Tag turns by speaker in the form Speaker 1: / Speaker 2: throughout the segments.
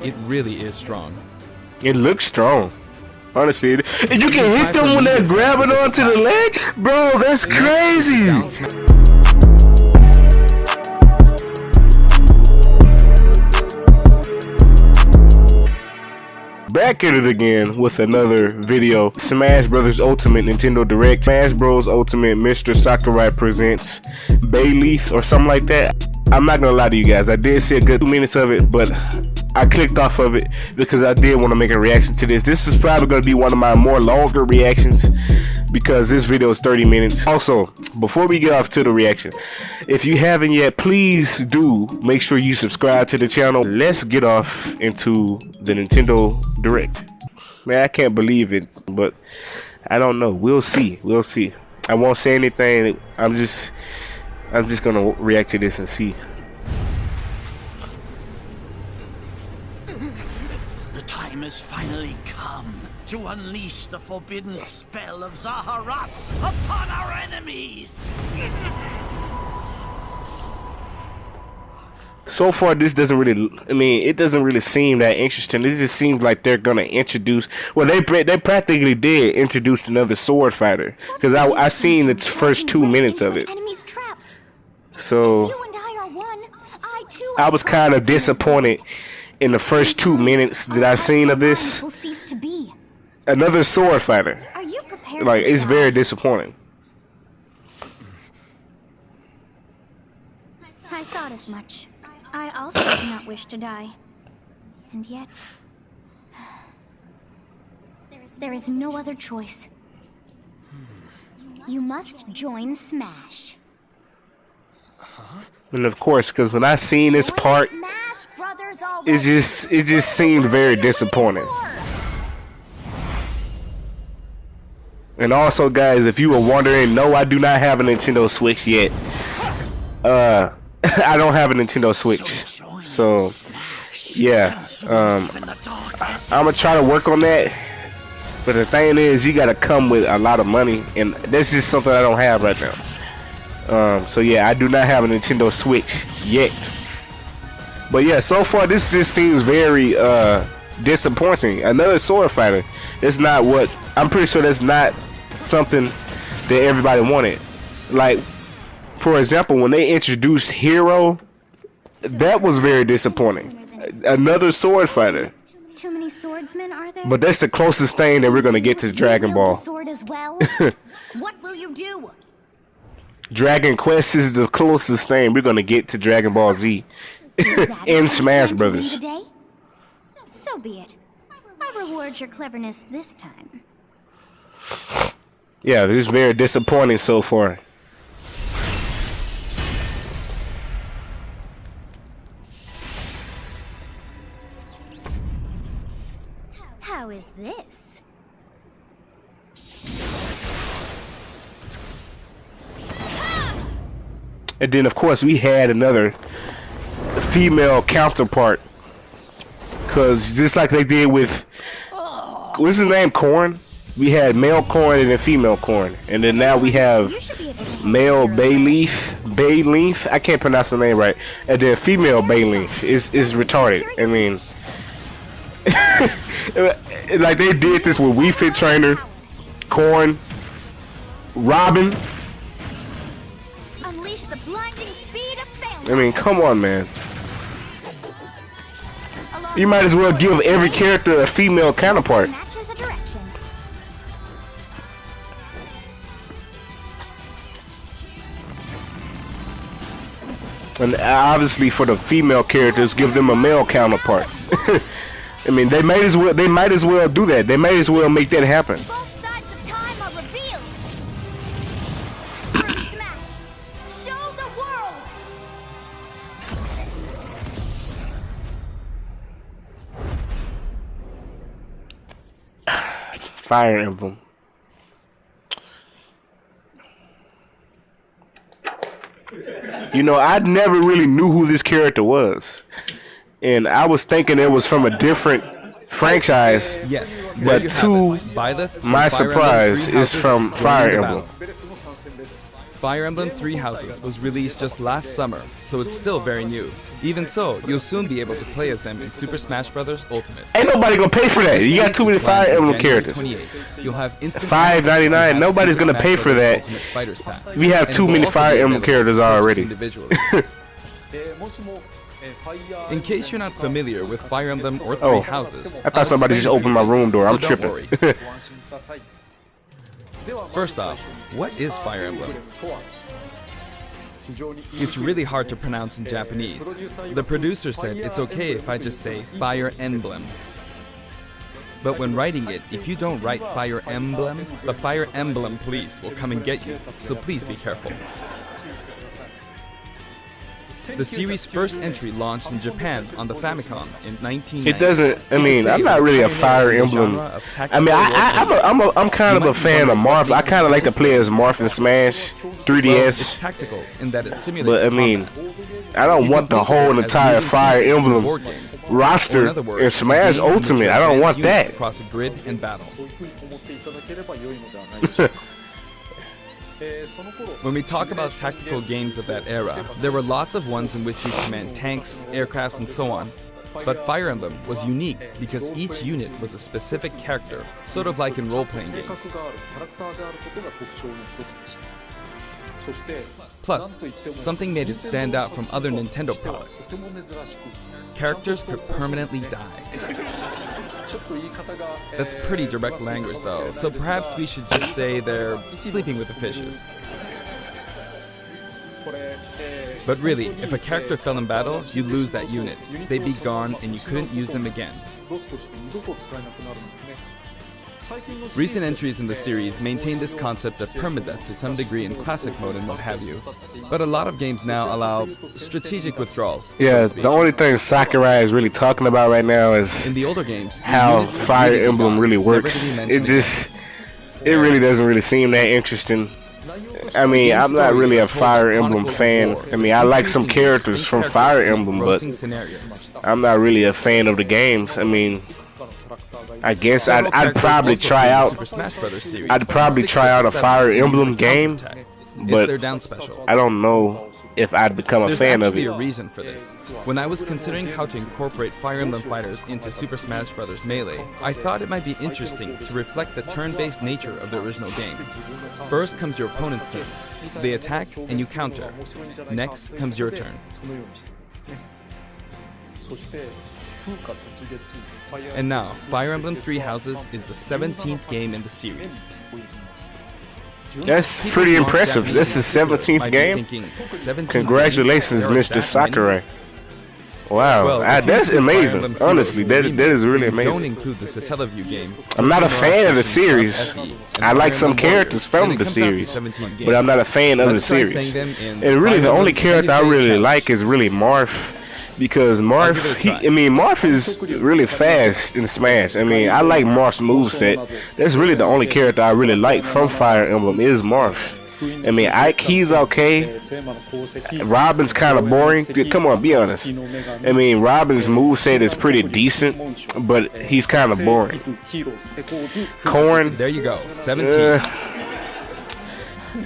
Speaker 1: It really is strong.
Speaker 2: It looks strong. Honestly, and you can hit them when they're grabbing onto the leg, bro. That's crazy. Back at it again with another video. Smash Brothers Ultimate Nintendo Direct. Smash Bros Ultimate Mr. Sakurai presents Byleth or something like that. I'm not gonna lie to you guys, I did see a good 2 minutes of it, but I clicked off of it because I did want to make a reaction to this. This is probably going to be one of my more longer reactions because this video is 30 minutes. Also, before we get off to the reaction, if you haven't yet, please do make sure you subscribe to the channel. Let's get off into the Nintendo Direct. Man, I can't believe it, but I don't know. We'll see. We'll see. I won't say anything. I'm just gonna react to this and see.
Speaker 3: The time has finally come to unleash the forbidden spell of Zaharat upon our enemies.
Speaker 2: So far, this doesn't really, it doesn't really seem that interesting. It just seems like they're gonna introduce, well, they practically did introduce another sword fighter, because I seen the first 2 minutes of it. So I was kind of disappointed in the first 2 minutes that I seen of this. Another sword fighter. Like, it's very disappointing.
Speaker 4: I thought as much. I also do not wish to die. And yet, there is no other choice. You must join Smash.
Speaker 2: And of course, because when I seen this part, it just seemed very disappointing. And also, guys, if you were wondering, no, I do not have a Nintendo Switch yet. I don't have a Nintendo Switch, so yeah, I'm gonna try to work on that. But the thing is, you gotta come with a lot of money, and that's just something I don't have right now. So yeah, I do not have a Nintendo Switch yet. But yeah, so far this just seems very disappointing. Another sword fighter. It's not what I'm pretty sure that's not something that everybody wanted. Like, for example, when they introduced Hero, that was very disappointing. Another sword fighter.
Speaker 4: Too many swordsmen, are there?
Speaker 2: But that's the closest thing that we're gonna get to Dragon Ball.
Speaker 4: Sword as well? What will you do?
Speaker 2: Dragon Quest is the closest thing we're gonna get to Dragon Ball Z in Smash Brothers.
Speaker 4: So be it. I reward your cleverness this time.
Speaker 2: Yeah, this is very disappointing so far.
Speaker 4: How is this?
Speaker 2: And then, of course, we had another female counterpart. Because just like they did with, what's his name, Corn? We had male Corn and then female Corn. And then now we have male Byleth. I can't pronounce the name right. And then female Byleth is retarded. I mean, like they did this with Wii Fit Trainer, Corn, Robin.
Speaker 4: Unleash the blinding speed of failure.
Speaker 2: I mean, come on, man. You might as well give every character a female counterpart. And obviously for the female characters, give them a male counterpart. I mean, they might as well do that. They might as well make that happen.
Speaker 4: Both sides of time are revealed. Smash. Show the world.
Speaker 2: Fire Emblem. You know, I never really knew who this character was. And I was thinking it was from a different franchise.
Speaker 1: Yes,
Speaker 2: but to
Speaker 1: Byleth,
Speaker 2: my surprise, is from Fire Emblem.
Speaker 1: Fire Emblem Three Houses was released just last summer, so it's still very new. Even so, you'll soon be able to play as them in Super Smash Bros. Ultimate.
Speaker 2: Ain't nobody gonna pay for that. You got too many Fire Emblem characters.
Speaker 1: You'll have instant
Speaker 2: $5.99. Nobody's gonna pay for that. We have too many Fire Emblem characters already.
Speaker 1: In case you're not familiar with Fire Emblem or Three Houses,
Speaker 2: I thought somebody just opened my room door. I'm tripping.
Speaker 1: First off, what is Fire Emblem? It's really hard to pronounce in Japanese. The producer said it's okay if I just say Fire Emblem. But when writing it, if you don't write Fire Emblem, the Fire Emblem police will come and get you, so please be careful. The series' first entry launched in Japan on the Famicom in 1990.
Speaker 2: It doesn't. I mean, I'm not really a Fire Emblem. I mean, I'm kind of a fan of Marth. I kind of like to play as Marth in Smash 3DS.
Speaker 1: Well, it's tactical in that it simulates
Speaker 2: but I mean, I don't want the whole entire Fire Emblem roster in Smash Ultimate. I don't want that.
Speaker 1: Across a grid and battle. When we talk about tactical games of that era, there were lots of ones in which you command tanks, aircrafts, and so on. But Fire Emblem was unique because each unit was a specific character, sort of like in role-playing games. Plus, something made it stand out from other Nintendo products. Characters could permanently die. That's pretty direct language though, so perhaps we should just say they're sleeping with the fishes. But really, if a character fell in battle, you'd lose that unit. They'd be gone and you couldn't use them again. Recent entries in the series maintain this concept of permadeath to some degree in classic mode and what have you. But a lot of games now allow strategic withdrawals.
Speaker 2: Yeah, the only thing Sakurai is really talking about right now is
Speaker 1: in the older games,
Speaker 2: how Fire Emblem really works. It really doesn't really seem that interesting. I mean, I'm not really a Fire Emblem fan. I mean, I like some characters from Fire Emblem, but I'm not really a fan of the games. I mean, I guess I'd probably try out. I'd probably try out a Fire Emblem game, but I don't know if I'd become a fan of it.
Speaker 1: There's actually a reason for this. When I was considering how to incorporate Fire Emblem fighters into Super Smash Bros. Melee, I thought it might be interesting to reflect the turn-based nature of the original game. First comes your opponent's turn. They attack and you counter. Next comes your turn. And now, Fire Emblem Three Houses is the 17th game in the series.
Speaker 2: That's pretty impressive. That's the 17th game? Congratulations, Mr. Sakurai. Wow, that's amazing. Honestly, that is really amazing.
Speaker 1: Don't include the Satellaview game.
Speaker 2: I'm not a fan of the series. I like some characters from the series, but I'm not a fan of the series. And really, the only character I really like is really Marth. Because Marth, Marth is really fast in Smash. I mean, I like Marth's moveset. That's really the only character I really like from Fire Emblem is Marth. I mean, Ike, he's okay. Robin's kind of boring. Come on, be honest. I mean, Robin's moveset is pretty decent, but he's kind of boring. Corn.
Speaker 1: There you go, 17.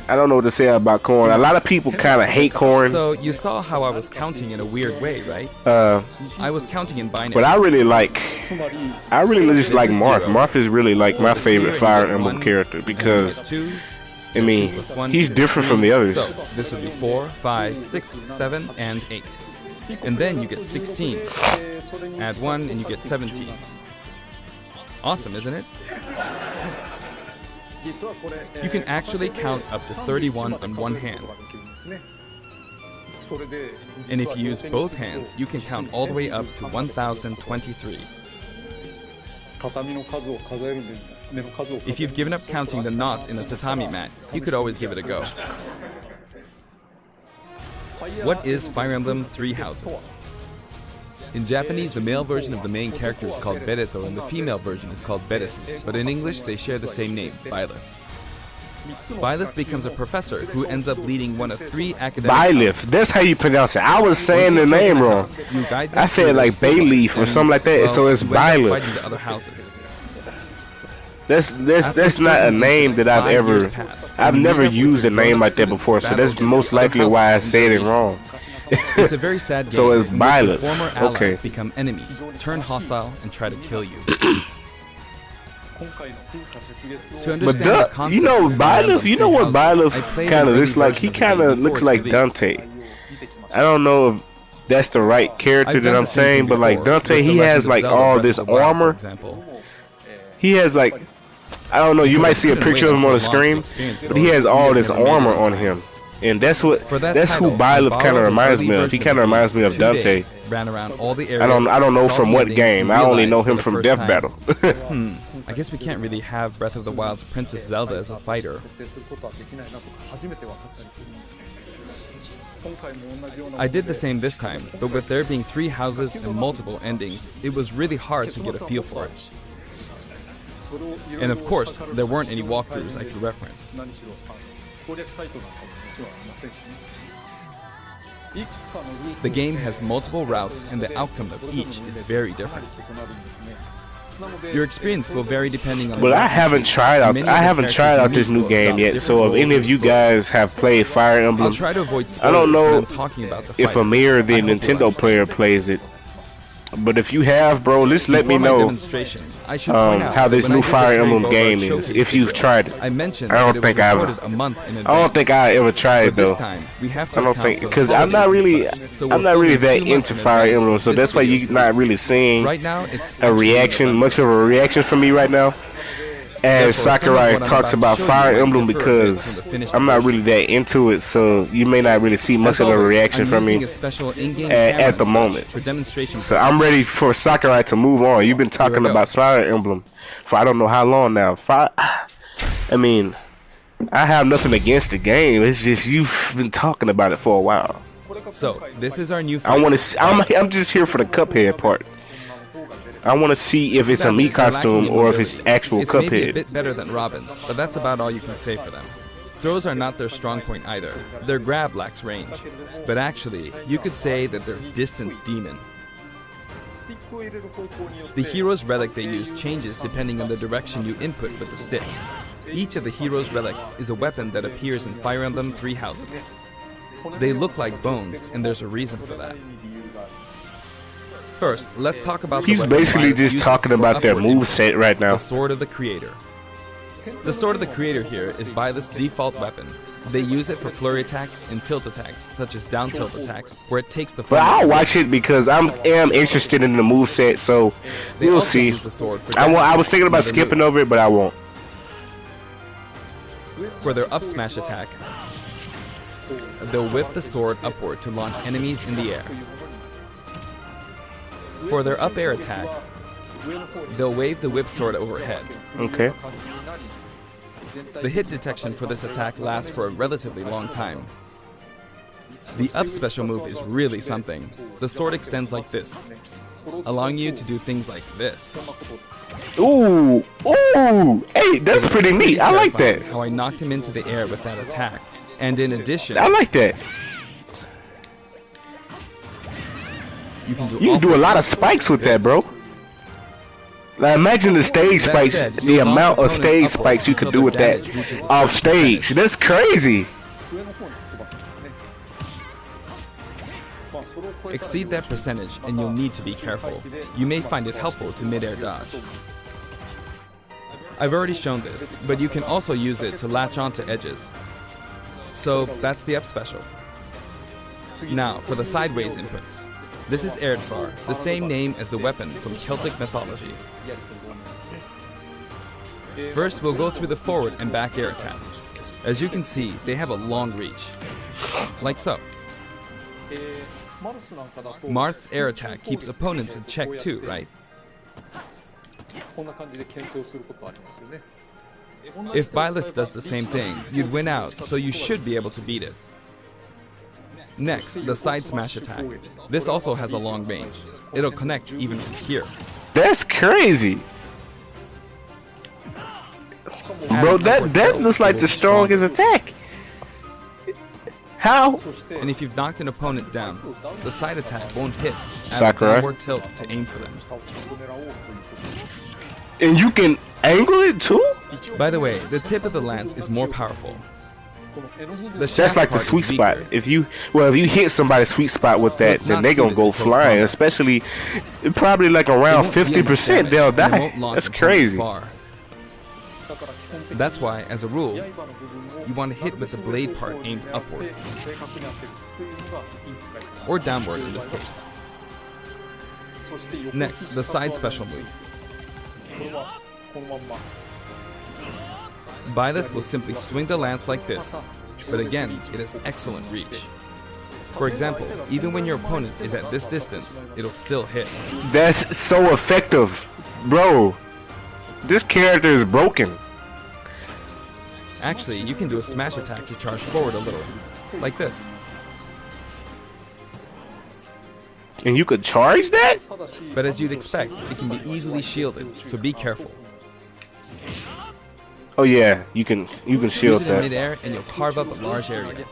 Speaker 2: I don't know what to say about Corn. A lot of people kind of hate Corn.
Speaker 1: So you saw how I was counting in a weird way, right? I was counting in binary.
Speaker 2: But I really just like Marth. Marth is really like my favorite Fire Emblem character because, I mean, he's different from the others.
Speaker 1: So this would be 4, 5, 6, 7, and 8. And then you get 16. Add 1 and you get 17. Awesome, isn't it? You can actually count up to 31 on one hand. And if you use both hands, you can count all the way up to 1023. If you've given up counting the knots in the tatami mat, you could always give it a go. What is Fire Emblem Three Houses? In Japanese, the male version of the main character is called Byleth, and the female version is called Byleth, but in English they share the same name, Byleth. Byleth becomes a professor who ends up leading one of 3 academic
Speaker 2: Byleth, that's how you pronounce it. I was saying the name wrong. I said like Bayleaf or something like that, so it's Byleth. That's not a name that I've never used a name like that before, so that's most likely why I said it wrong.
Speaker 1: It's a very sad game.
Speaker 2: So it's Byleth.
Speaker 1: Former allies
Speaker 2: Okay.
Speaker 1: become enemies, turn hostile, and try to kill you. To
Speaker 2: But
Speaker 1: understand the concept
Speaker 2: you know
Speaker 1: of Fire
Speaker 2: Byleth,
Speaker 1: Emblem
Speaker 2: you know what
Speaker 1: Three Houses, I
Speaker 2: Byleth
Speaker 1: played
Speaker 2: kind of
Speaker 1: an
Speaker 2: looks
Speaker 1: early
Speaker 2: like? He
Speaker 1: version of the
Speaker 2: kind
Speaker 1: game
Speaker 2: of
Speaker 1: before
Speaker 2: looks
Speaker 1: its
Speaker 2: like
Speaker 1: release.
Speaker 2: Dante. I don't know if that's the right character
Speaker 1: I've
Speaker 2: that
Speaker 1: done
Speaker 2: I'm
Speaker 1: the same
Speaker 2: saying,
Speaker 1: thing
Speaker 2: but like
Speaker 1: before,
Speaker 2: Dante,
Speaker 1: with The
Speaker 2: he has
Speaker 1: Legend of
Speaker 2: like
Speaker 1: Zelda
Speaker 2: all
Speaker 1: Breath
Speaker 2: this
Speaker 1: of the Wild, for
Speaker 2: armor.
Speaker 1: example.
Speaker 2: He has like, I don't know, you might see a picture of him on the screen, but he has all this armor on him. And that's who Byleth kind of reminds me of. He kind of reminds me of Dante.
Speaker 1: Ran around all the areas,
Speaker 2: I don't know
Speaker 1: saw
Speaker 2: from
Speaker 1: the
Speaker 2: what
Speaker 1: ending,
Speaker 2: game.
Speaker 1: and
Speaker 2: I only
Speaker 1: realized
Speaker 2: know
Speaker 1: for
Speaker 2: him
Speaker 1: the
Speaker 2: from
Speaker 1: first
Speaker 2: Death
Speaker 1: time,
Speaker 2: Battle.
Speaker 1: I guess we can't really have Breath of the Wild's Princess Zelda as a fighter. I did the same this time, but with there being 3 houses and multiple endings, it was really hard to get a feel for it. And of course, there weren't any walkthroughs I could reference. The game has multiple routes, and the outcome of each is very different. Your experience will vary depending on.
Speaker 2: Well, I haven't tried out this new game yet. So if any of you guys have played Fire
Speaker 1: I'll
Speaker 2: Emblem,
Speaker 1: try to avoid
Speaker 2: I don't
Speaker 1: spoilers
Speaker 2: know
Speaker 1: when I'm talking about the
Speaker 2: if
Speaker 1: fight.
Speaker 2: Amir, the
Speaker 1: I hope you
Speaker 2: Nintendo
Speaker 1: understand.
Speaker 2: player, plays it. But if you have, bro, just let me
Speaker 1: Before my
Speaker 2: know
Speaker 1: demonstration, I should point out
Speaker 2: how
Speaker 1: that
Speaker 2: this
Speaker 1: when I
Speaker 2: new
Speaker 1: did the
Speaker 2: Fire
Speaker 1: Trade
Speaker 2: Emblem
Speaker 1: Boba
Speaker 2: game is.
Speaker 1: showcase
Speaker 2: If you've
Speaker 1: video,
Speaker 2: tried it,
Speaker 1: I mentioned
Speaker 2: I don't
Speaker 1: that
Speaker 2: think
Speaker 1: it was
Speaker 2: I've-
Speaker 1: recorded a month in advance.
Speaker 2: I don't think I ever tried
Speaker 1: But this
Speaker 2: though.
Speaker 1: time, we have to
Speaker 2: I don't
Speaker 1: account
Speaker 2: think
Speaker 1: for
Speaker 2: because I'm not
Speaker 1: holidays
Speaker 2: really
Speaker 1: and such, so
Speaker 2: I'm
Speaker 1: we're
Speaker 2: not really
Speaker 1: filming
Speaker 2: that
Speaker 1: 2 months
Speaker 2: into
Speaker 1: in
Speaker 2: Fire
Speaker 1: advance
Speaker 2: Emblem,
Speaker 1: of
Speaker 2: so
Speaker 1: this
Speaker 2: that's why
Speaker 1: video's
Speaker 2: you're not
Speaker 1: release.
Speaker 2: really seeing
Speaker 1: Right now, it's
Speaker 2: a reaction, much of a reaction from me right now. As Sakurai talks about Fire Emblem, because I'm not really that into it, so you may not really see much of a reaction from me at the moment.
Speaker 1: For demonstration.
Speaker 2: So I'm ready for Sakurai to move on. You've been talking about Fire Emblem for I don't know how long now. I mean, I have nothing against the game. It's just you've been talking about it for a while.
Speaker 1: So this is our new.
Speaker 2: I want to. I'm just here for the Cuphead part. I want to see if it's a Mii costume or if it's actual
Speaker 1: It's maybe a
Speaker 2: Cuphead.
Speaker 1: bit better than Robin's, but that's about all you can say for them. Throws are not their strong point either. Their grab lacks range. But actually, you could say that they're distance demon. The hero's relic they use changes depending on the direction you input with the stick. Each of the hero's relics is a weapon that appears in Fire Emblem Three Houses. They look like bones, and there's a reason for that. First, let's talk about
Speaker 2: He's
Speaker 1: the weapon
Speaker 2: basically
Speaker 1: Byleth
Speaker 2: just
Speaker 1: uses
Speaker 2: talking
Speaker 1: for
Speaker 2: about their
Speaker 1: upward input,
Speaker 2: moveset right now.
Speaker 1: The Sword of the Creator. The Sword of the Creator here is Byleth's default weapon. They use it for flurry attacks and tilt attacks, such as down tilt attacks, where it takes the
Speaker 2: But
Speaker 1: form
Speaker 2: I'll
Speaker 1: of-
Speaker 2: watch it because I am interested in the moveset, so
Speaker 1: They
Speaker 2: we'll
Speaker 1: also
Speaker 2: see.
Speaker 1: use the sword for
Speaker 2: I was
Speaker 1: dash
Speaker 2: thinking about
Speaker 1: and other
Speaker 2: skipping
Speaker 1: moves.
Speaker 2: over it, but I won't.
Speaker 1: For their up smash attack, they'll whip the sword upward to launch enemies in the air. For their up air attack, they'll wave the whip sword overhead.
Speaker 2: Okay.
Speaker 1: The hit detection for this attack lasts for a relatively long time. The up special move is really something. The sword extends like this, allowing you to do things like this.
Speaker 2: Ooh, ooh, hey, that's pretty neat. I like that.
Speaker 1: How I knocked him into the air with that attack. And in addition,
Speaker 2: I like that.
Speaker 1: you can
Speaker 2: You can do a lot of spikes with that, bro. Like, imagine the stage spikes,
Speaker 1: said,
Speaker 2: the
Speaker 1: you launch
Speaker 2: amount of
Speaker 1: opponents
Speaker 2: stage
Speaker 1: upward
Speaker 2: spikes you could
Speaker 1: until
Speaker 2: do with
Speaker 1: the
Speaker 2: that
Speaker 1: damage reaches a
Speaker 2: off
Speaker 1: certain
Speaker 2: stage.
Speaker 1: percentage.
Speaker 2: That's crazy.
Speaker 1: Exceed that percentage and you'll need to be careful. You may find it helpful to mid-air dodge. I've already shown this, but you can also use it to latch onto edges. So that's the up special. Now for the sideways inputs. This is Erdvar, the same name as the weapon from Celtic mythology. First we'll go through the forward and back air attacks. As you can see, they have a long reach. Like so. Marth's air attack keeps opponents in check too, right? If Byleth does the same thing, you'd win out, so you should be able to beat it. Next, the side smash attack. This also has a long range. It'll connect even from here.
Speaker 2: That's crazy. Bro, that looks like the strongest attack. How?
Speaker 1: And if you've knocked an opponent down, the side attack won't hit. Add a
Speaker 2: Sakurai.
Speaker 1: downward tilt to aim for them.
Speaker 2: And you can angle it too?
Speaker 1: By the way, the tip of the lance is more powerful. The
Speaker 2: That's
Speaker 1: shaft
Speaker 2: like the
Speaker 1: part is
Speaker 2: sweet spot.
Speaker 1: weaker.
Speaker 2: If you hit somebody's sweet spot with that,
Speaker 1: it's
Speaker 2: then
Speaker 1: not
Speaker 2: they gonna
Speaker 1: suited
Speaker 2: go
Speaker 1: to close
Speaker 2: flying.
Speaker 1: combat.
Speaker 2: Especially, probably like around
Speaker 1: It won't deal much
Speaker 2: 50%,
Speaker 1: damage,
Speaker 2: they'll
Speaker 1: and it
Speaker 2: die.
Speaker 1: won't launch
Speaker 2: That's
Speaker 1: opponents
Speaker 2: crazy.
Speaker 1: far. That's why, as a rule, you want to hit with the blade part aimed upward, or downward in this case. Next, the side special move. Byleth will simply swing the lance like this, but again, it has excellent reach. For example, even when your opponent is at this distance, it'll still hit.
Speaker 2: That's so effective, bro. This character is broken.
Speaker 1: Actually, you can do a smash attack to charge forward a little, like this.
Speaker 2: And you could charge that?
Speaker 1: But as you'd expect, it can be easily shielded, so be careful.
Speaker 2: Oh yeah, you can shield
Speaker 1: Use it in
Speaker 2: that.
Speaker 1: midair and you'll carve up a large area.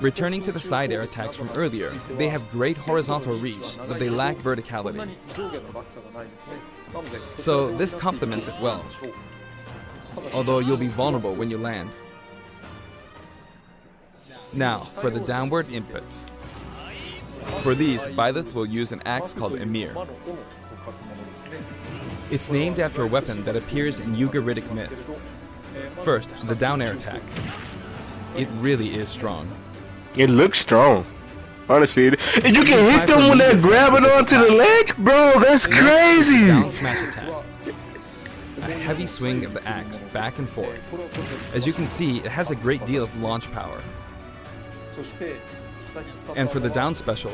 Speaker 1: Returning to the side air attacks from earlier, they have great horizontal reach, but they lack verticality. So this complements it well, although you'll be vulnerable when you land. Now, for the downward inputs. For these, Byleth will use an axe called Emir. It's named after a weapon that appears in Ugaritic myth. First, the down air attack. It really is strong.
Speaker 2: It looks strong. Honestly, and you can hit them when they're grabbing onto the ledge, bro. That's crazy.
Speaker 1: Down smash attack. A heavy swing of the axe back and forth. As you can see, it has a great deal of launch power. And for the down special,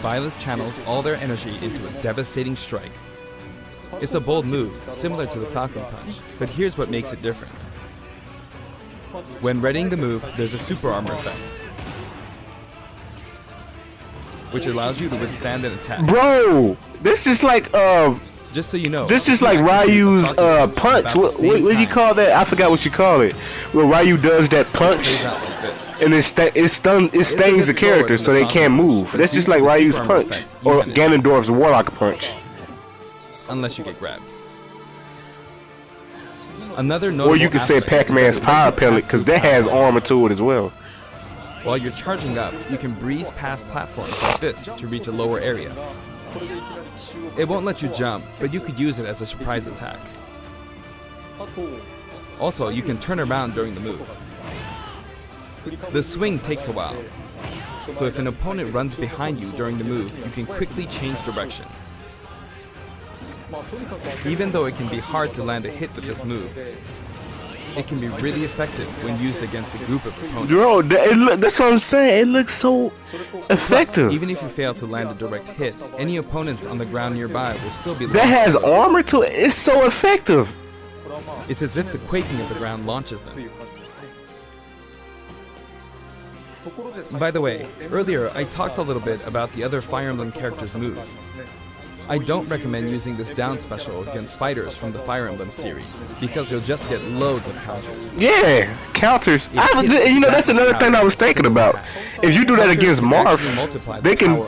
Speaker 1: Byleth channels all their energy into a devastating strike. It's a bold move, similar to the Falcon Punch, but here's what makes it different. When readying the move, there's a super armor effect, which allows you to withstand an attack.
Speaker 2: Bro, this is like
Speaker 1: Just so you know,
Speaker 2: this is like Ryu's punch. What do you call that? I forgot what you call it. Well, Ryu does that punch, and it stings the character so they can't move. That's just like Ryu's punch or Ganondorf's Warlock punch.
Speaker 1: Unless you get grabbed. Another
Speaker 2: Or
Speaker 1: notable
Speaker 2: you could say
Speaker 1: aspect is
Speaker 2: Pac-Man's
Speaker 1: that it lets
Speaker 2: power
Speaker 1: you
Speaker 2: pellet
Speaker 1: pass
Speaker 2: because
Speaker 1: through
Speaker 2: that has
Speaker 1: platforms.
Speaker 2: armor to it as well.
Speaker 1: While you're charging up, you can breeze past platforms like this to reach a lower area. It won't let you jump, but you could use it as a surprise attack. Also, you can turn around during the move. The swing takes a while, so if an opponent runs behind you during the move, you can quickly change direction. Even though it can be hard to land a hit with this move, it can be really effective when used against a group of opponents.
Speaker 2: Bro, that's what I'm saying. It looks so effective.
Speaker 1: Even if you fail to land a direct hit, any opponents on the ground nearby will still be
Speaker 2: That has
Speaker 1: launched.
Speaker 2: armor to it. It's so effective.
Speaker 1: It's as if the quaking of the ground launches them. By the way, earlier I talked a little bit about the other Fire Emblem characters' moves. I don't recommend using this down special against fighters from the Fire Emblem series, because you'll just get loads of counters.
Speaker 2: Yeah, counters. That's another thing I was thinking about. If you do that against Marth, they can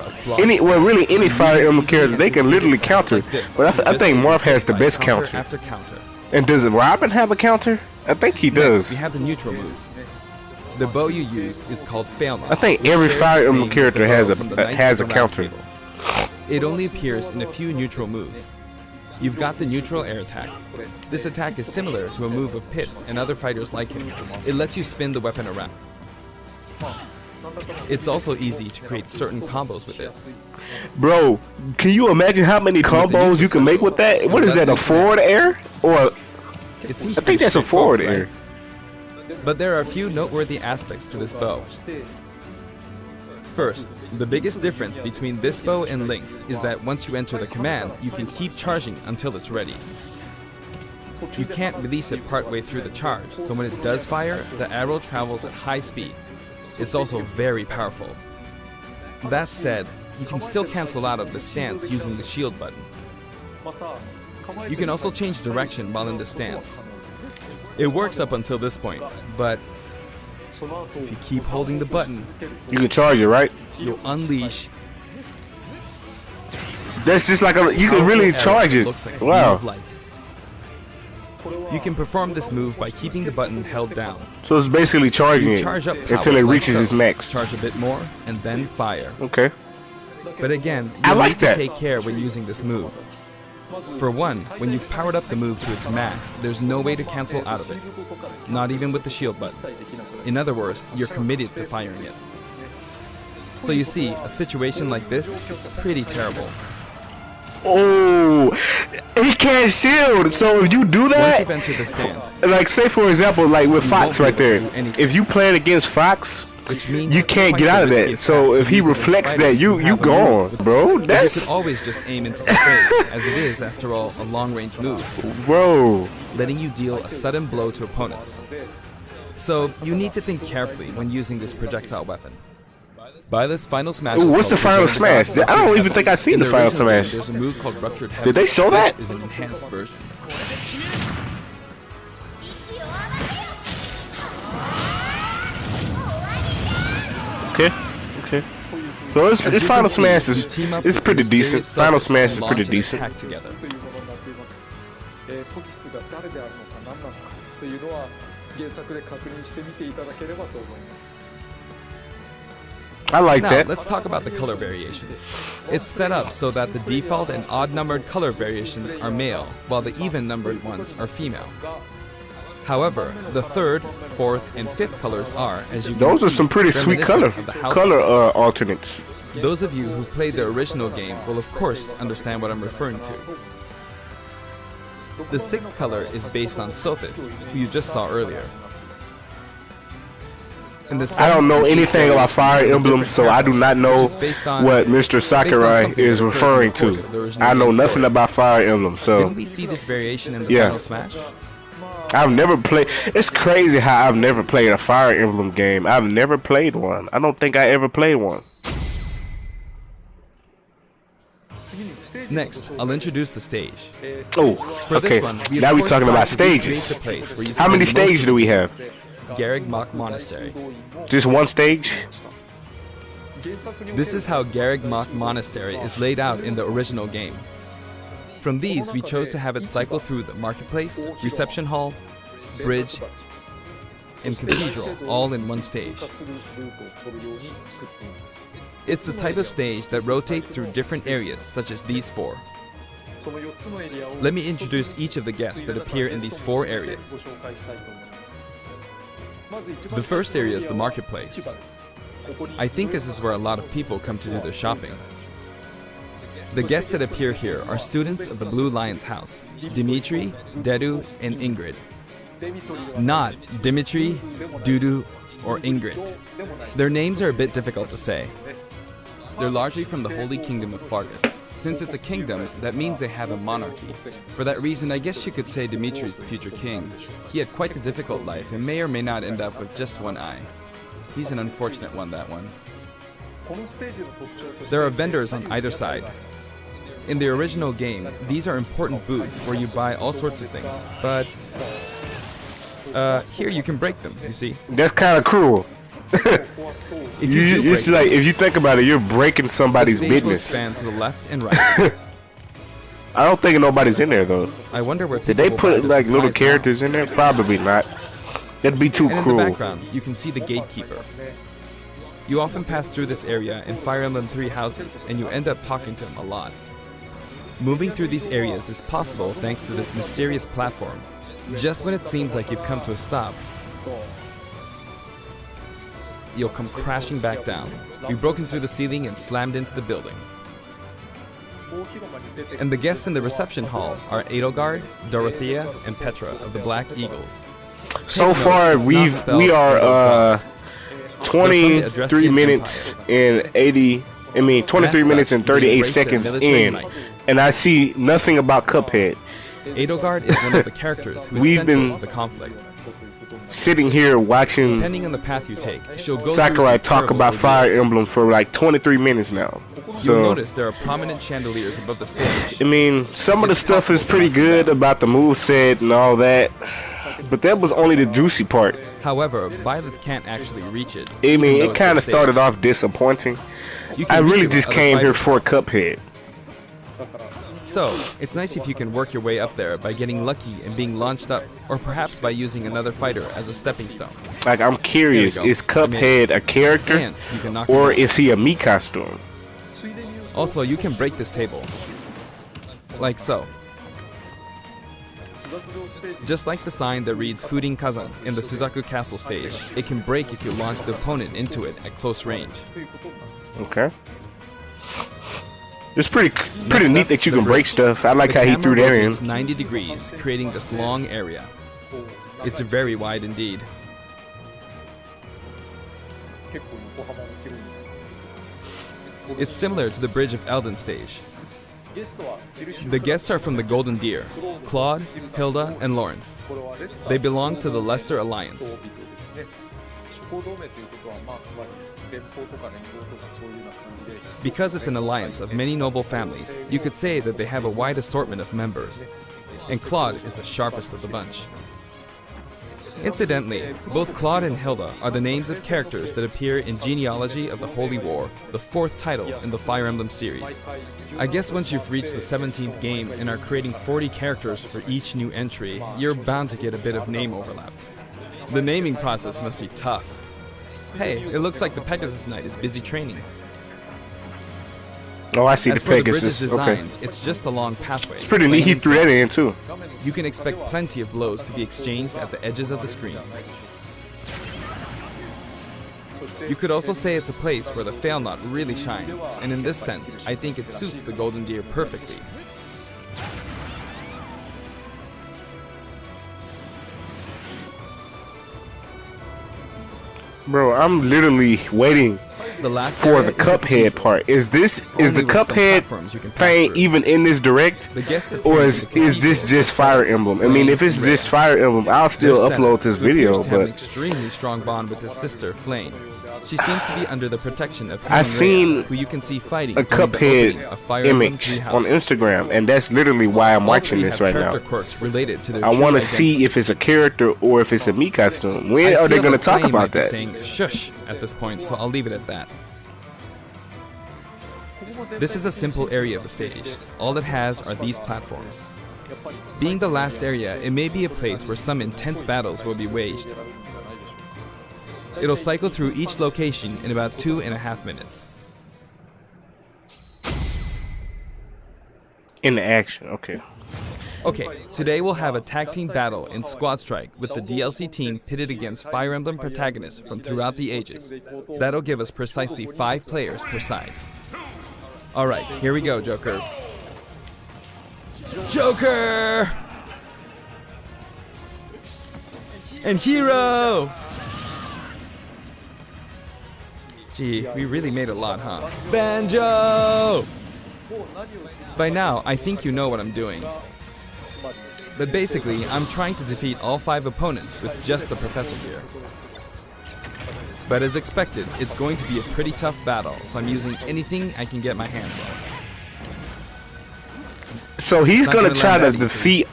Speaker 2: any Fire Emblem character, they can literally counter. But I think Marth has the best counter.
Speaker 1: After counter.
Speaker 2: And does Robin have a counter? I think he
Speaker 1: Next,
Speaker 2: does.
Speaker 1: we have the neutral moves. The bow you use is called Failness.
Speaker 2: I think every Fire Emblem character has a counter.
Speaker 1: It only appears in a few neutral moves. You've got the neutral air attack. This attack is similar to a move of Pit's and other fighters like him. It lets you spin the weapon around. It's also easy to create certain combos with it.
Speaker 2: Bro, can you imagine how many combos you can make with that? What is that, a forward air? Or
Speaker 1: It seems
Speaker 2: I think that's a forward air.
Speaker 1: But there are a few noteworthy aspects to this bow. First, the biggest difference between this bow and Link's is that once you enter the command, you can keep charging until it's ready. You can't release it partway through the charge, so when it does fire, the arrow travels at high speed. It's also very powerful. That said, you can still cancel out of the stance using the shield button. You can also change direction while in the stance. It works up until this point, but if you keep holding the button,
Speaker 2: you can charge it, right?
Speaker 1: you'll unleash
Speaker 2: That's just like you can really charge it.
Speaker 1: Looks like a beam
Speaker 2: Wow.
Speaker 1: of light. You can perform this move by keeping the button held down.
Speaker 2: So it's basically charging
Speaker 1: You
Speaker 2: it
Speaker 1: charge up power
Speaker 2: until it
Speaker 1: like
Speaker 2: reaches
Speaker 1: so.
Speaker 2: its max.
Speaker 1: Charge a bit more, and then fire.
Speaker 2: Okay.
Speaker 1: But again,
Speaker 2: I
Speaker 1: you
Speaker 2: like
Speaker 1: need to
Speaker 2: that.
Speaker 1: take care when using this move. For one, when you've powered up the move to its max, there's no way to cancel out of it. Not even with the shield button. In other words, you're committed to firing it. So you see, a situation like this is pretty terrible.
Speaker 2: Oh, he can't shield. So if you do
Speaker 1: Once
Speaker 2: that,
Speaker 1: you've entered the stand,
Speaker 2: like say for example, like with
Speaker 1: You
Speaker 2: Fox
Speaker 1: won't be
Speaker 2: right
Speaker 1: able
Speaker 2: there,
Speaker 1: to do anything.
Speaker 2: if you playing against Fox,
Speaker 1: which means
Speaker 2: you can't
Speaker 1: quite
Speaker 2: get out of
Speaker 1: risky
Speaker 2: that.
Speaker 1: attack
Speaker 2: So
Speaker 1: to
Speaker 2: if he
Speaker 1: use against
Speaker 2: reflects that,
Speaker 1: fighters who
Speaker 2: you
Speaker 1: have a
Speaker 2: gone,
Speaker 1: move.
Speaker 2: bro.
Speaker 1: You could
Speaker 2: That's
Speaker 1: always just aim into the face, as it is, after all, a long-range move,
Speaker 2: bro.
Speaker 1: letting you deal a sudden blow to opponents. So you need to think carefully when using this projectile weapon. Byleth's final smash.
Speaker 2: Ooh,
Speaker 1: is
Speaker 2: what's the
Speaker 1: called
Speaker 2: final
Speaker 1: Ruptured
Speaker 2: smash? I don't even think I seen
Speaker 1: In
Speaker 2: the final
Speaker 1: original game,
Speaker 2: smash.
Speaker 1: There's a move called Ruptured Head.
Speaker 2: Did they show that?
Speaker 1: This is an enhanced version.
Speaker 2: Okay, okay. So
Speaker 1: As
Speaker 2: its
Speaker 1: you
Speaker 2: final
Speaker 1: can see,
Speaker 2: smash
Speaker 1: you
Speaker 2: is
Speaker 1: team up
Speaker 2: it's
Speaker 1: with
Speaker 2: pretty
Speaker 1: your
Speaker 2: decent.
Speaker 1: mysterious
Speaker 2: Final
Speaker 1: subjects
Speaker 2: smash
Speaker 1: and
Speaker 2: is pretty
Speaker 1: launch an
Speaker 2: decent.
Speaker 1: attack together.
Speaker 5: ソキスが誰であるのか何なのかというのは原作で確認してみていただければと思います。
Speaker 2: I like
Speaker 1: Now,
Speaker 2: that.
Speaker 1: let's talk about the color variations. It's set up so that the default and odd-numbered color variations are male, while the even-numbered ones are female. However, the third, fourth, and fifth colors are, as you can
Speaker 2: Those are
Speaker 1: see,
Speaker 2: some pretty sweet
Speaker 1: reminiscent of the house
Speaker 2: color
Speaker 1: colors.
Speaker 2: alternates.
Speaker 1: Those of you who played the original game will of course understand what I'm referring to. The sixth color is based on Sothis, who you just saw earlier. And the
Speaker 2: I don't know
Speaker 1: seventh and eighth
Speaker 2: anything about
Speaker 1: series
Speaker 2: Fire
Speaker 1: are
Speaker 2: Emblem,
Speaker 1: different
Speaker 2: so I do not know
Speaker 1: which is based on-
Speaker 2: what Mr. Sakurai
Speaker 1: something
Speaker 2: is
Speaker 1: that occurs in
Speaker 2: referring
Speaker 1: the course
Speaker 2: to.
Speaker 1: of the original
Speaker 2: I know
Speaker 1: game
Speaker 2: nothing
Speaker 1: story.
Speaker 2: about Fire Emblem, so
Speaker 1: Didn't we see this variation in the
Speaker 2: Yeah.
Speaker 1: final smash?
Speaker 2: I've never played. It's crazy how I've never played a Fire Emblem game. I've never played one. I don't think I ever played one.
Speaker 1: Next, I'll introduce the stage.
Speaker 2: Oh,
Speaker 1: For
Speaker 2: okay.
Speaker 1: this one, of
Speaker 2: Now we're
Speaker 1: course
Speaker 2: talking
Speaker 1: try
Speaker 2: about
Speaker 1: to recreate
Speaker 2: stages.
Speaker 1: the place where you
Speaker 2: How many
Speaker 1: spend most
Speaker 2: stages
Speaker 1: of
Speaker 2: do we have?
Speaker 1: Garreg Mach Monastery.
Speaker 2: Just one stage?
Speaker 1: This is how Garreg Mach Monastery is laid out in the original game. From these, we chose to have it cycle through the marketplace, reception hall, bridge, and cathedral, all in one stage. It's the type of stage that rotates through different areas, such as these four. Let me introduce each of the guests that appear in these four areas. The first area is the marketplace. I think this is where a lot of people come to do their shopping. The guests that appear here are students of the Blue Lion's house, Dimitri, Dedu, and Ingrid. Not Dimitri, Dudu, or Ingrid. Their names are a bit difficult to say. They're largely from the Holy Kingdom of Fargus. Since it's a kingdom, that means they have a monarchy. For that reason, I guess you could say Dimitri's the future king. He had quite a difficult life and may or may not end up with just one eye. He's an unfortunate one, that one. There are vendors on either side. In the original game, these are important booths where you buy all sorts of things, but here you can break them, you see.
Speaker 2: That's kind of cruel.
Speaker 1: If you do
Speaker 2: It's
Speaker 1: break
Speaker 2: like
Speaker 1: them,
Speaker 2: if you think about it, you're breaking
Speaker 1: the
Speaker 2: somebody's
Speaker 1: stage will
Speaker 2: business.
Speaker 1: expand to the left and right.
Speaker 2: I don't think nobody's in there though.
Speaker 1: I wonder where
Speaker 2: Did
Speaker 1: people
Speaker 2: they
Speaker 1: will buy
Speaker 2: put
Speaker 1: their
Speaker 2: like little
Speaker 1: supplies now.
Speaker 2: characters in there? Probably not. That'd be too
Speaker 1: And in the
Speaker 2: cruel.
Speaker 1: background, you can see the gatekeeper. You often pass through this area in Fire Emblem 3 houses, and you end up talking to him a lot. Moving through these areas is possible thanks to this mysterious platform. Just when it seems like you've come to a stop, you'll come crashing back down. You've broken through the ceiling and slammed into the building. And the guests in the reception hall are Edelgard, Dorothea, and Petra of the Black Eagles.
Speaker 2: So
Speaker 1: Take note,
Speaker 2: far,
Speaker 1: it's not
Speaker 2: we
Speaker 1: spelled
Speaker 2: are
Speaker 1: Edelgard.
Speaker 2: 23
Speaker 1: Adressian
Speaker 2: minutes
Speaker 1: Empire.
Speaker 2: and 80. I mean 23
Speaker 1: As
Speaker 2: minutes
Speaker 1: such,
Speaker 2: and
Speaker 1: they
Speaker 2: 38
Speaker 1: embrace their
Speaker 2: seconds
Speaker 1: military
Speaker 2: in,
Speaker 1: might.
Speaker 2: and I see nothing about Cuphead.
Speaker 1: Edelgard is one of the characters who is
Speaker 2: We've
Speaker 1: central
Speaker 2: been-
Speaker 1: to the conflict.
Speaker 2: Sitting here watching
Speaker 1: Depending on the path you take, she'll go
Speaker 2: Sakurai
Speaker 1: through some
Speaker 2: talk
Speaker 1: terrible
Speaker 2: about Fire
Speaker 1: ordeals.
Speaker 2: Emblem for like 23 minutes now.
Speaker 1: You'll
Speaker 2: So
Speaker 1: notice there are prominent chandeliers above the stage.
Speaker 2: I mean, some of the stuff is pretty good about the moveset and all that, but that was only the juicy part.
Speaker 1: However, Byleth can't actually reach it.
Speaker 2: I
Speaker 1: even
Speaker 2: mean,
Speaker 1: though
Speaker 2: it
Speaker 1: it's
Speaker 2: kind of
Speaker 1: upstage.
Speaker 2: started off disappointing.
Speaker 1: You can
Speaker 2: I
Speaker 1: reach
Speaker 2: really
Speaker 1: it
Speaker 2: just
Speaker 1: with
Speaker 2: came
Speaker 1: other
Speaker 2: here
Speaker 1: fighters.
Speaker 2: for Cuphead.
Speaker 1: So, it's nice if you can work your way up there by getting lucky and being launched up, or perhaps by using another fighter as a stepping stone.
Speaker 2: Like, I'm curious, is Cuphead a character,
Speaker 1: You can knock
Speaker 2: or
Speaker 1: him out.
Speaker 2: is he a Mii costume?
Speaker 1: Also, you can break this table. Like so. Just like the sign that reads Furin Kazan in the Suzaku Castle stage, it can break if you launch the opponent into it at close range.
Speaker 2: Okay. It's pretty
Speaker 1: Next
Speaker 2: neat
Speaker 1: up,
Speaker 2: that you
Speaker 1: the
Speaker 2: can break
Speaker 1: bridge.
Speaker 2: stuff. I like
Speaker 1: The
Speaker 2: how he
Speaker 1: camera
Speaker 2: threw that in.
Speaker 1: rotates 90 degrees, creating this long area. It's very wide indeed.
Speaker 5: 結構横幅も広いんですよ。
Speaker 1: It's similar to the Bridge of Elden stage.
Speaker 5: ゲストはヘルシ
Speaker 1: The guests are from the Golden Deer, Claude, Hilda, and Lawrence.
Speaker 5: これはレスター
Speaker 1: They belong to the Leicester
Speaker 5: 人
Speaker 1: Alliance.
Speaker 5: 々ですね。諸行同盟ということはまあつまり連邦とか連合とかそういうような感じで。
Speaker 1: Because it's an alliance of many noble families, you could say that they have a wide assortment of members. And Claude is the sharpest of the bunch. Incidentally, both Claude and Hilda are the names of characters that appear in Genealogy of the Holy War, the 4th title in the Fire Emblem series. I guess once you've reached the 17th game and are creating 40 characters for each new entry, you're bound to get a bit of name overlap. The naming process must be tough. Hey, it looks like the Pegasus Knight is busy training.
Speaker 2: Oh, I see
Speaker 1: As
Speaker 2: the
Speaker 1: for the bridge's
Speaker 2: Pegasus.
Speaker 1: design,
Speaker 2: Okay.
Speaker 1: it's just a long pathway.
Speaker 2: It's pretty neat. He threw that in too.
Speaker 1: You can expect plenty of blows to be exchanged at the edges of the screen. You could also say it's a place where the fail knot really shines, and in this sense, I think it suits the Golden Deer perfectly.
Speaker 2: Bro, I'm literally waiting
Speaker 1: The last
Speaker 2: for
Speaker 1: area
Speaker 2: the
Speaker 1: is the
Speaker 2: Cuphead
Speaker 1: Cathedral.
Speaker 2: part. Is the
Speaker 1: Only with some
Speaker 2: Cuphead
Speaker 1: platforms you can pass
Speaker 2: thing
Speaker 1: through.
Speaker 2: even in this direct?
Speaker 1: The guests appear
Speaker 2: Or
Speaker 1: in
Speaker 2: is
Speaker 1: the cathedral
Speaker 2: this just
Speaker 1: with
Speaker 2: Fire
Speaker 1: Seth,
Speaker 2: Emblem? I mean, if it's
Speaker 1: Flame,
Speaker 2: just Fire Emblem, I'll still
Speaker 1: There's Seth,
Speaker 2: upload this
Speaker 1: who appears
Speaker 2: video,
Speaker 1: to have an
Speaker 2: but
Speaker 1: extremely strong bond with his sister, Flame. She seems to be under the protection of
Speaker 2: I seen
Speaker 1: who you can see fighting
Speaker 2: a
Speaker 1: during the opening of
Speaker 2: Cuphead
Speaker 1: Fire Emblem
Speaker 2: image
Speaker 1: Three
Speaker 2: on
Speaker 1: Houses.
Speaker 2: Instagram, and that's literally why I'm
Speaker 1: All
Speaker 2: watching
Speaker 1: three
Speaker 2: this
Speaker 1: have
Speaker 2: right now.
Speaker 1: character quirks related to their
Speaker 2: I
Speaker 1: true
Speaker 2: want to
Speaker 1: identity.
Speaker 2: see if it's a character or if it's a Mii costume. When
Speaker 1: I
Speaker 2: are they
Speaker 1: feel
Speaker 2: going to
Speaker 1: that
Speaker 2: talk
Speaker 1: Flame
Speaker 2: about
Speaker 1: might be
Speaker 2: that?
Speaker 1: saying shush at this point, so I'll leave it at that. This is a simple area of the stage. All it has are these platforms. Being the last area, it may be a place where some intense battles will be waged. It'll cycle through each location in about 2.5 minutes.
Speaker 2: In the action, okay.
Speaker 1: Okay, today we'll have a tag team battle in Squad Strike with the DLC team pitted against Fire Emblem protagonists from throughout the ages. That'll give us precisely 5 players per side. Alright, here we go, Joker. Joker! And Hero! Gee, we really made a lot, huh? Banjo! By now, I think you know what I'm doing. But basically, I'm trying to defeat all 5 opponents with just the Professor here. But as expected, it's going to be a pretty tough battle, so I'm using anything I can get my hands on.
Speaker 2: So he's
Speaker 1: Not
Speaker 2: going to
Speaker 1: gonna
Speaker 2: try
Speaker 1: land
Speaker 2: to
Speaker 1: that easy.
Speaker 2: defeat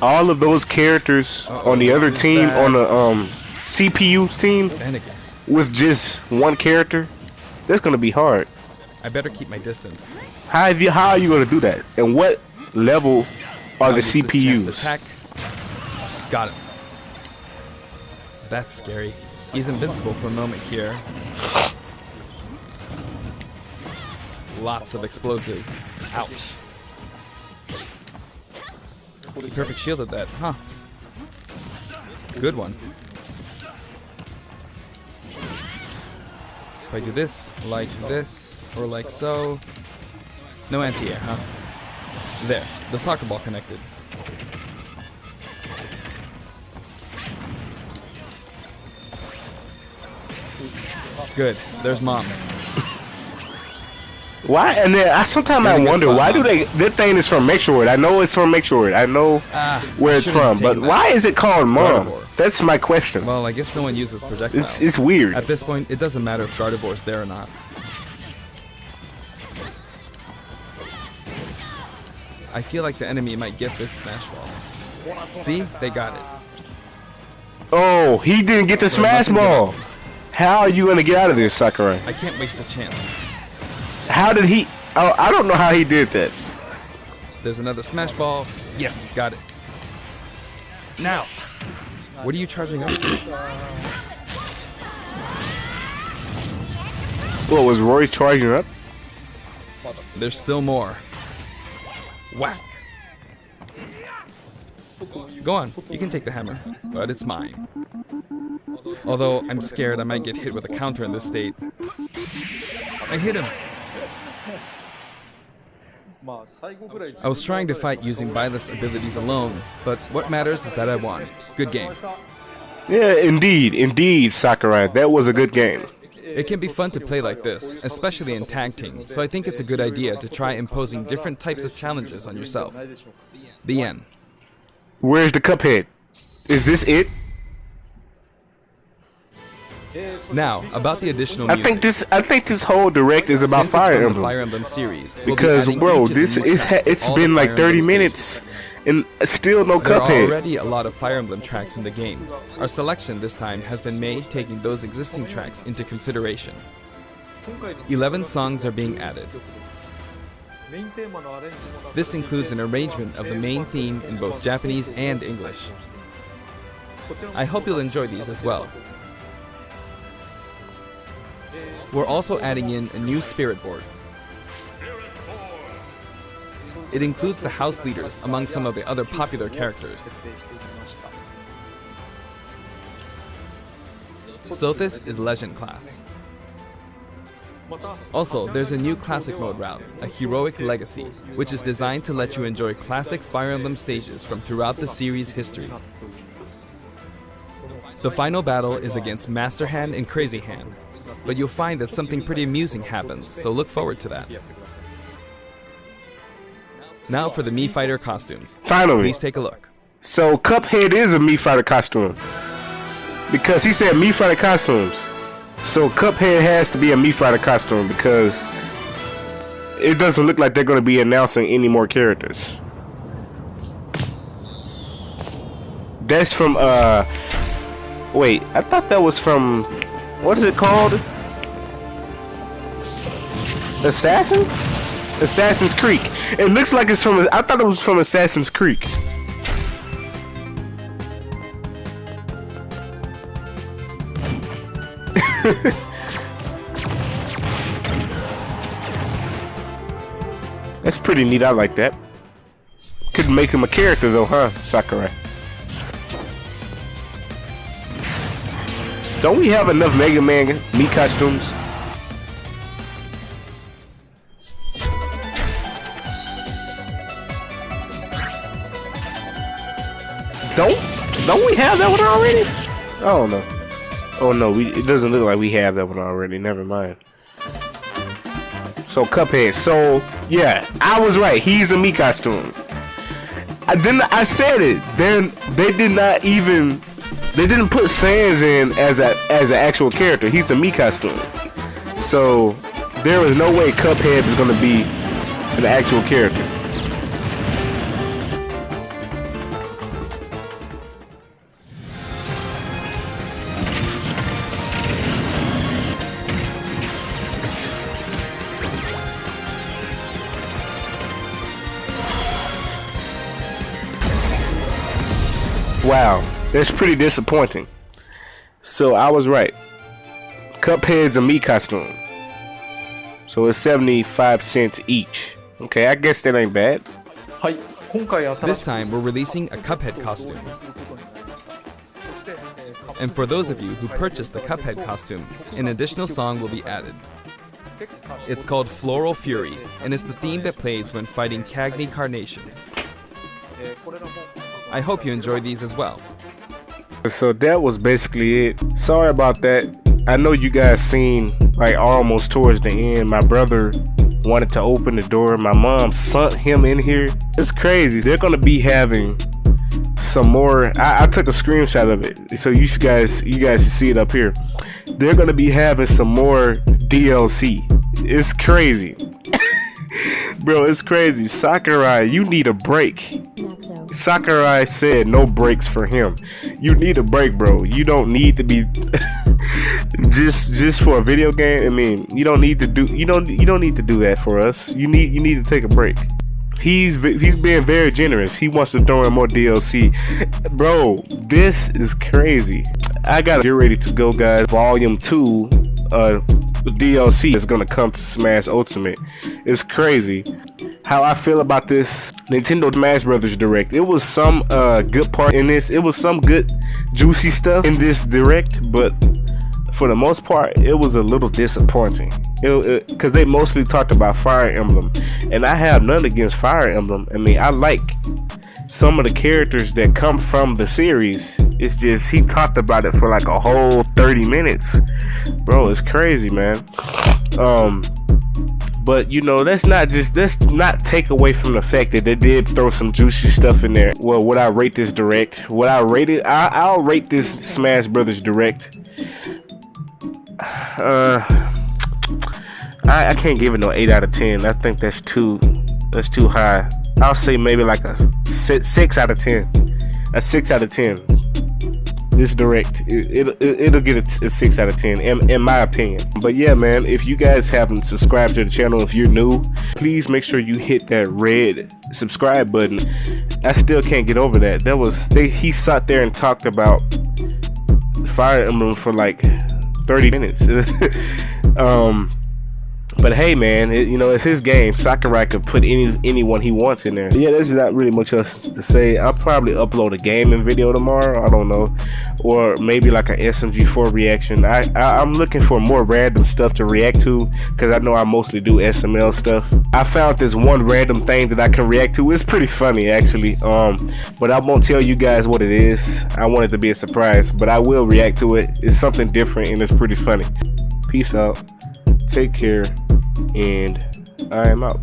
Speaker 2: all of those characters on the other
Speaker 1: this is
Speaker 2: team,
Speaker 1: bad.
Speaker 2: on the CPU team,
Speaker 1: Shenanigans.
Speaker 2: with just one character. That's going to be hard.
Speaker 1: I better keep my distance.
Speaker 2: How are you going to do that? And what level are
Speaker 1: I'll
Speaker 2: the
Speaker 1: use this chance to
Speaker 2: CPUs?
Speaker 1: attack. Got him. That's scary. He's invincible for a moment here. Lots of explosives. Ouch. He perfect shielded that, huh? Good one. If I do this, or like so. No anti-air, huh? There, the soccer ball connected. Good, there's Mom.
Speaker 2: Why? And then sometimes I
Speaker 1: Very good
Speaker 2: wonder,
Speaker 1: spot,
Speaker 2: why do
Speaker 1: Mom.
Speaker 2: they? That thing is from Metroid. I know it's from Metroid. I know where it's
Speaker 1: shouldn't
Speaker 2: from.
Speaker 1: have
Speaker 2: But
Speaker 1: taken
Speaker 2: why is it called Mom?
Speaker 1: Gardevoir.
Speaker 2: That's my question.
Speaker 1: Well, I guess no one uses projectiles.
Speaker 2: It's weird.
Speaker 1: At this point, it doesn't matter if Gardevoir's there or not. I feel like the enemy might get this Smash Ball. See? They got it.
Speaker 2: Oh, he didn't get the smash
Speaker 1: nothing
Speaker 2: ball.
Speaker 1: good.
Speaker 2: How are you gonna get out of this, Sakurai?
Speaker 1: I can't waste this chance.
Speaker 2: How did he? Oh, I don't know how he did that.
Speaker 1: There's another smash ball. Yes, got it. Now, what are you charging up for?
Speaker 2: What was Roy charging up?
Speaker 1: There's still more. Whack. Go on, you can take the hammer, but it's mine. Although I'm scared I might get hit with a counter in this state. I hit him. I was trying to fight using Byleth's abilities alone, but what matters is that I won. Good game.
Speaker 2: Yeah, indeed, Sakurai. That was a good game.
Speaker 1: It can be fun to play like this, especially in tag team, so I think it's a good idea to try imposing different types of challenges on yourself. The end.
Speaker 2: Where's the Cuphead? Is this it?
Speaker 1: Now, about the additional music.
Speaker 2: I think this whole direct is about
Speaker 1: Since it's
Speaker 2: Fire
Speaker 1: from the
Speaker 2: Emblem.
Speaker 1: Fire Emblem series, we'll be
Speaker 2: Because
Speaker 1: adding
Speaker 2: bro,
Speaker 1: each of
Speaker 2: this
Speaker 1: the new
Speaker 2: is
Speaker 1: tracks to
Speaker 2: it's
Speaker 1: all
Speaker 2: been
Speaker 1: the
Speaker 2: like
Speaker 1: Fire
Speaker 2: 30
Speaker 1: Emblem
Speaker 2: minutes
Speaker 1: stages.
Speaker 2: and still no
Speaker 1: There are
Speaker 2: Cuphead.
Speaker 1: already a lot of Fire Emblem tracks in the game. Our selection this time has been made taking those existing tracks into consideration. 11 songs are being added. This includes an arrangement of the main theme in both Japanese and English. I hope you'll enjoy these as well. We're also adding in a new spirit board. It includes the house leaders among some of the other popular characters. Sothis is Legend class. Also, there's a new Classic Mode route, a Heroic Legacy, which is designed to let you enjoy classic Fire Emblem stages from throughout the series' history. The final battle is against Master Hand and Crazy Hand, but you'll find that something pretty amusing happens, so look forward to that. Now for the Mii Fighter costumes.
Speaker 2: Finally.
Speaker 1: Please take a look.
Speaker 2: So Cuphead is a Mii Fighter costume. Because he said Mii Fighter costumes. So Cuphead has to be a Mii Fighter costume because it doesn't look like they're going to be announcing any more characters. That's from wait, I thought that was from, what is it called? Assassin's Creek. It looks like it's from, I thought it was from Assassin's Creek. That's pretty neat. I like that. Could make him a character though, huh, Sakurai? Don't we have enough Mega Man Mii costumes? Don't we have that one already? Oh no. Oh no, it doesn't look like we have that one already. Never mind. So Cuphead. So yeah, I was right. He's a Mii costume. I said it. Then they didn't put Sans in as an actual character. He's a Mii costume. So there is no way Cuphead is gonna be an actual character. Wow, that's pretty disappointing. So I was right. Cuphead's a Mii costume. So it's 75 cents each. Okay, I guess that ain't bad.
Speaker 1: This time we're releasing a Cuphead costume. And for those of you who purchased the Cuphead costume, an additional song will be added. It's called Floral Fury, and it's the theme that plays when fighting Cagney Carnation. I hope you enjoy these as well.
Speaker 2: So that was basically it. Sorry about that. I know you guys seen like almost towards the end. My brother wanted to open the door. My mom sent him in here. It's crazy. They're gonna be having some more. I took a screenshot of it, so you guys can see it up here. They're gonna be having some more DLC. It's crazy. Bro, it's crazy. Sakurai, you need a break. Sakurai said no breaks for him. You need a break, bro. You don't need to be just for a video game. I mean, you don't need to do that for us. You need to take a break. He's being very generous. He wants to throw in more DLC. Bro, this is crazy. I gotta get ready to go, guys. Volume 2 DLC is gonna come to Smash Ultimate. It's crazy how I feel about this Nintendo Smash Brothers Direct. It was some good part in this. It was some good juicy stuff in this Direct, but for the most part, it was a little disappointing. Because they mostly talked about Fire Emblem, and I have none against Fire Emblem. I mean, I like some of the characters that come from the series. It's just he talked about it for like a whole 30 minutes. Bro, it's crazy, man. But you know, let's not take away from the fact that they did throw some juicy stuff in there. Well, would I rate this Direct? Would I rate it? I'll rate this Smash Brothers Direct. I can't give it no 8 out of 10. I think that's too high. I'll say maybe like a 6 out of 10. A 6 out of 10. This Direct, it'll get a 6 out of 10 in my opinion. But yeah, man, if you guys haven't subscribed to the channel, if you're new, please make sure you hit that red subscribe button. I still can't get over that. He sat there and talked about Fire Emblem for like 30 minutes. But hey, man, you know, it's his game. Sakurai could put anyone he wants in there. Yeah, there's not really much else to say. I'll probably upload a gaming video tomorrow. I don't know, or maybe like an SMG4 reaction. I'm looking for more random stuff to react to, because I know I mostly do SML stuff. I found this one random thing that I can react to. It's pretty funny, actually. But I won't tell you guys what it is. I want it to be a surprise, but I will react to it. It's something different and it's pretty funny. Peace out. Take care, and I am out.